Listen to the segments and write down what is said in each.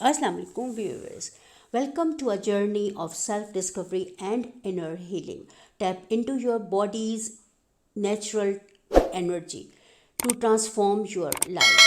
Assalamu alaikum viewers. Welcome to a journey of self-discovery and inner healing. Tap into your body's natural energy to transform your life.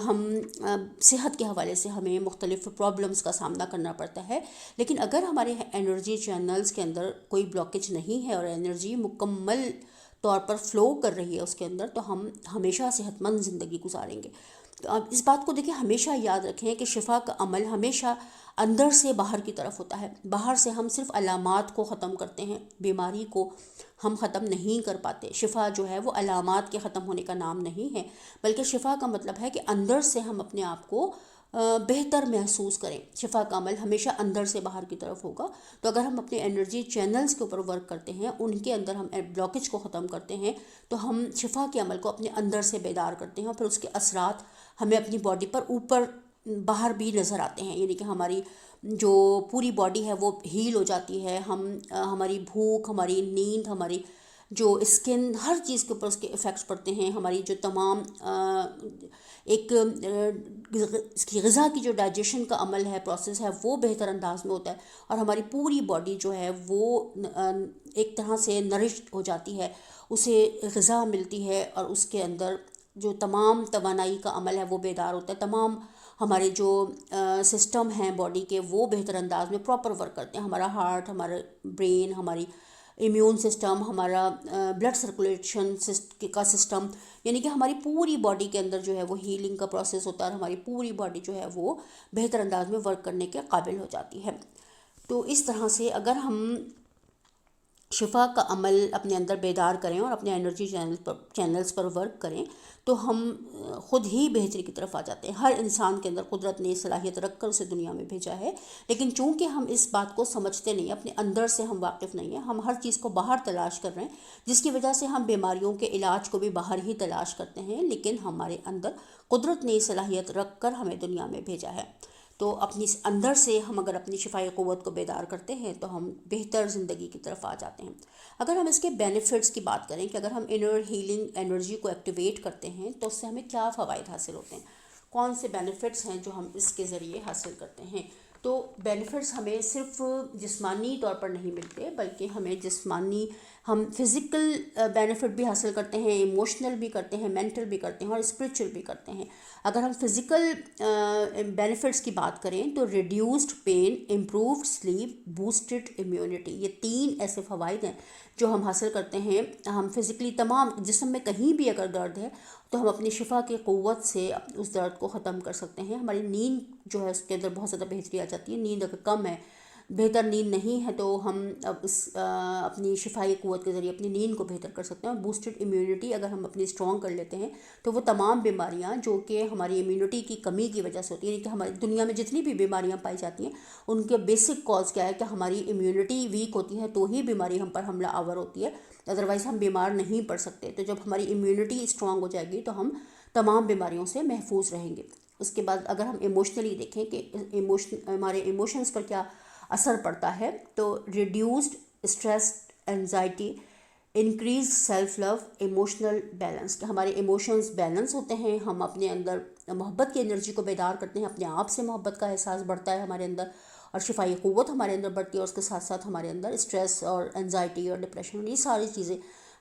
ہم صحت کے حوالے سے ہمیں مختلف problems کا سامنا کرنا پڑتا ہے، لیکن اگر ہمارے انرجی چینلز کے اندر کوئی بلاکیج نہیں ہے اور انرجی مکمل طور پر فلو کر رہی ہے اس کے اندر، تو ہم ہمیشہ صحت مند زندگی گزاریں گے۔ تو آپ اس بات کو دیکھیں، ہمیشہ یاد رکھیں کہ شفا کا عمل ہمیشہ اندر سے باہر کی طرف ہوتا ہے۔ باہر سے ہم صرف علامات کو ختم کرتے ہیں، بیماری کو ہم ختم نہیں کر پاتے۔ شفا جو ہے وہ علامات کے ختم ہونے کا نام نہیں ہے، بلکہ شفا کا مطلب ہے کہ اندر سے ہم اپنے آپ کو بہتر محسوس کریں۔ شفا کا عمل ہمیشہ اندر سے باہر کی طرف ہوگا۔ تو اگر ہم اپنے انرجی چینلز کے اوپر ورک کرتے ہیں، ان کے اندر ہم بلاکیج کو ختم کرتے ہیں، تو ہم شفا کے عمل کو اپنے اندر سے بیدار کرتے ہیں، اور پھر اس کے اثرات ہمیں اپنی باڈی پر اوپر باہر بھی نظر آتے ہیں۔ یعنی کہ ہماری جو پوری باڈی ہے وہ ہیل ہو جاتی ہے، ہماری بھوک، ہماری نیند، ہماری جو اسکن، ہر چیز کے اوپر اس کے ایفیکٹس پڑتے ہیں۔ ہماری جو تمام ایک اس کی غذا کی جو ڈائجیشن کا عمل ہے، پروسیس ہے، وہ بہتر انداز میں ہوتا ہے، اور ہماری پوری باڈی جو ہے وہ ایک طرح سے نرشڈ ہو جاتی ہے، اسے غذا ملتی ہے، اور اس کے اندر جو تمام توانائی کا عمل ہے وہ بیدار ہوتا ہے۔ تمام ہمارے جو سسٹم ہیں باڈی کے، وہ بہتر انداز میں پراپر ورک کرتے ہیں۔ ہمارا ہارٹ، ہمارا برین، ہماری امیون سسٹم، ہمارا بلڈ سرکولیشن کا سسٹم، یعنی کہ ہماری پوری باڈی کے اندر جو ہے وہ ہیلنگ کا پروسیس ہوتا ہے، اور ہماری پوری باڈی جو ہے وہ بہتر انداز میں ورک کرنے کے قابل ہو جاتی ہے۔ تو اس طرح سے اگر ہم شفا کا عمل اپنے اندر بیدار کریں اور اپنے انرجی چینلز پر ورک کریں، تو ہم خود ہی بہتری کی طرف آ جاتے ہیں۔ ہر انسان کے اندر قدرت نے صلاحیت رکھ کر اسے دنیا میں بھیجا ہے، لیکن چونکہ ہم اس بات کو سمجھتے نہیں، اپنے اندر سے ہم واقف نہیں ہیں، ہم ہر چیز کو باہر تلاش کر رہے ہیں، جس کی وجہ سے ہم بیماریوں کے علاج کو بھی باہر ہی تلاش کرتے ہیں، لیکن ہمارے اندر قدرت نے صلاحیت رکھ کر ہمیں دنیا میں بھیجا ہے۔ تو اپنی اندر سے ہم اگر اپنی شفائی قوت کو بیدار کرتے ہیں تو ہم بہتر زندگی کی طرف آ جاتے ہیں۔ اگر ہم اس کے بینیفٹس کی بات کریں کہ اگر ہم انر ہیلنگ انرجی کو ایکٹیویٹ کرتے ہیں تو اس سے ہمیں کیا فوائد حاصل ہوتے ہیں، کون سے بینیفٹس ہیں جو ہم اس کے ذریعے حاصل کرتے ہیں۔ تو بینیفٹس ہمیں صرف جسمانی طور پر نہیں ملتے، بلکہ ہم فزیکل بینیفٹ بھی حاصل کرتے ہیں، ایموشنل بھی کرتے ہیں، مینٹل بھی کرتے ہیں، اور اسپریچول بھی کرتے ہیں۔ اگر ہم فزیکل بینیفٹس کی بات کریں تو reduced pain, improved sleep, boosted immunity, یہ 3 ایسے فوائد ہیں جو ہم حاصل کرتے ہیں۔ ہم فزیکلی تمام جسم میں کہیں بھی اگر درد ہے تو ہم اپنی شفا کی قوت سے اس درد کو ختم کر سکتے ہیں۔ ہماری نیند جو ہے اس کے اندر بہت زیادہ بہتری آ جاتی ہے۔ نیند اگر کم ہے، بہتر نیند نہیں ہے، تو ہم اب اپنی شفائی قوت کے ذریعے اپنی نیند کو بہتر کر سکتے ہیں۔ اور بوسٹڈ امیونٹی اگر ہم اپنی اسٹرانگ کر لیتے ہیں تو وہ تمام بیماریاں جو کہ ہماری امیونٹی کی کمی کی وجہ سے ہوتی ہیں، یعنی کہ ہماری دنیا میں جتنی بھی بیماریاں پائی جاتی ہیں ان کے بیسک کاز کیا ہے کہ ہماری امیونٹی ویک ہوتی ہے، تو ہی بیماری ہم پر حملہ آور ہوتی ہے، ادروائز ہم بیمار نہیں پڑ سکتے۔ تو جب ہماری امیونٹی اسٹرانگ ہو جائے گی تو ہم تمام بیماریوں سے محفوظ رہیں گے۔ اس کے بعد اگر ہم ایموشنلی دیکھیں کہ ہمارے ایموشنز پر کیا اثر پڑتا ہے، تو reduced stress, anxiety, increase self love, emotional balance, کہ ہمارے ایموشنز بیلنس ہوتے ہیں، ہم اپنے اندر محبت کی انرجی کو بیدار کرتے ہیں، اپنے آپ سے محبت کا احساس بڑھتا ہے ہمارے اندر، اور شفائی قوت ہمارے اندر بڑھتی ہے، اور اس کے ساتھ ساتھ ہمارے اندر اسٹریس اور انزائٹی اور ڈپریشن، یہ ساری چیزیں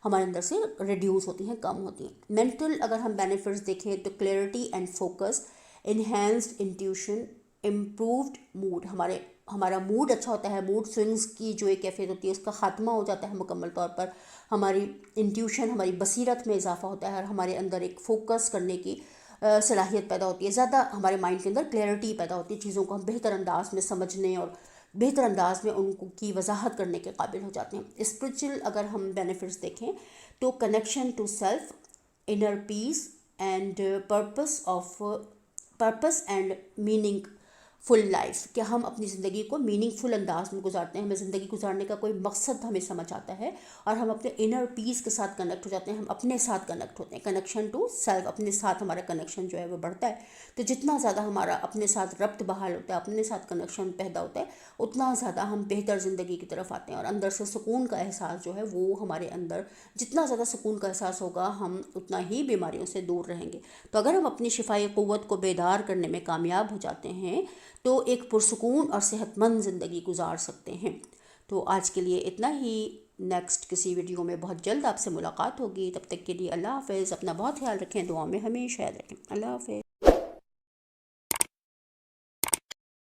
ہمارے اندر سے ریڈیوس ہوتی ہیں، کم ہوتی ہیں۔ مینٹل اگر ہم بینیفٹس دیکھیں تو clarity and focus, enhanced intuition, improved mood, ہمارا موڈ اچھا ہوتا ہے، موڈ سوئنگز کی جو ایک کیفیت ہوتی ہے اس کا خاتمہ ہو جاتا ہے مکمل طور پر، ہماری انٹیوشن، ہماری بصیرت میں اضافہ ہوتا ہے، اور ہمارے اندر ایک فوکس کرنے کی صلاحیت پیدا ہوتی ہے، زیادہ ہمارے مائنڈ کے اندر کلیئرٹی پیدا ہوتی ہے، چیزوں کو ہم بہتر انداز میں سمجھنے اور بہتر انداز میں ان کی وضاحت کرنے کے قابل ہو جاتے ہیں۔ اسپریچول اگر ہم بینیفٹس دیکھیں تو connection to self, inner peace and purpose and meaningful life, کہ ہم اپنی زندگی کو میننگ فل انداز میں گزارتے ہیں، ہمیں زندگی گزارنے کا کوئی مقصد ہمیں سمجھ آتا ہے، اور ہم اپنے انر پیس کے ساتھ کنیکٹ ہو جاتے ہیں، ہم اپنے ساتھ کنیکٹ ہوتے ہیں۔ کنیکشن ٹو سیلف، اپنے ساتھ ہمارا کنیکشن جو ہے وہ بڑھتا ہے، تو جتنا زیادہ ہمارا اپنے ساتھ ربط بحال ہوتا ہے، اپنے ساتھ کنیکشن پیدا ہوتا ہے، اتنا زیادہ ہم بہتر زندگی کی طرف آتے ہیں، اور اندر سے سکون کا احساس جو ہے وہ ہمارے اندر جتنا زیادہ سکون کا احساس ہوگا، ہم اتنا ہی بیماریوں سے دور رہیں گے۔ تو اگر ہم اپنی شفائی قوت کو بیدار کرنے میں کامیاب ہو جاتے ہیں تو ایک پرسکون اور صحت مند زندگی گزار سکتے ہیں۔ تو آج کے لیے اتنا ہی، نیکسٹ کسی ویڈیو میں بہت جلد آپ سے ملاقات ہوگی، تب تک کے لیے اللہ حافظ، اپنا بہت خیال رکھیں، دعا میں ہمیشہ یاد رکھیں، اللہ حافظ۔